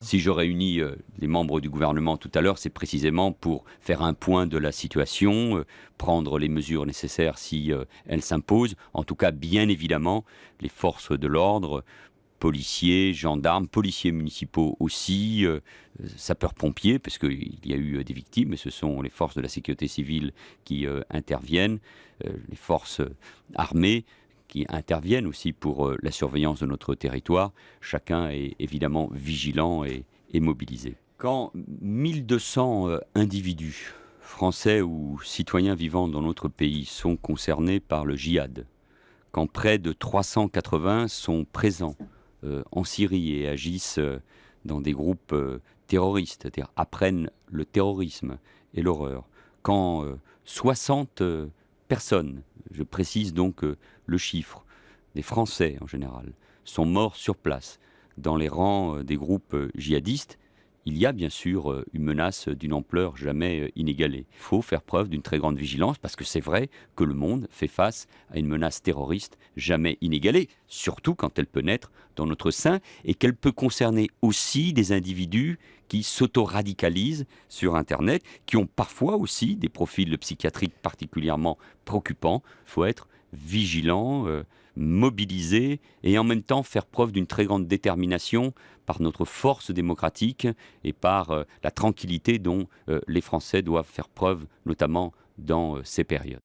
Si je réunis les membres du gouvernement tout à l'heure, c'est précisément pour faire un point de la situation, prendre les mesures nécessaires si elles s'imposent. En tout cas, bien évidemment, les forces de l'ordre, policiers, gendarmes, policiers municipaux aussi, sapeurs-pompiers, parce qu'il y a eu des victimes, mais ce sont les forces de la sécurité civile qui interviennent, les forces armées qui interviennent aussi pour la surveillance de notre territoire. Chacun est évidemment vigilant et mobilisé. Quand 1200 individus, français ou citoyens vivant dans notre pays, sont concernés par le djihad, quand près de 380 sont présents en Syrie et agissent dans des groupes terroristes, c'est-à-dire apprennent le terrorisme et l'horreur, quand 60 personnes, je précise donc le chiffre, des Français en général, sont morts sur place dans les rangs des groupes djihadistes, il y a bien sûr une menace d'une ampleur jamais inégalée. Il faut faire preuve d'une très grande vigilance parce que c'est vrai que le monde fait face à une menace terroriste jamais inégalée, surtout quand elle peut naître dans notre sein et qu'elle peut concerner aussi des individus qui s'auto-radicalisent sur Internet, qui ont parfois aussi des profils psychiatriques particulièrement préoccupants. Il faut être vigilant, mobilisé et en même temps faire preuve d'une très grande détermination par notre force démocratique et par la tranquillité dont les Français doivent faire preuve, notamment dans ces périodes.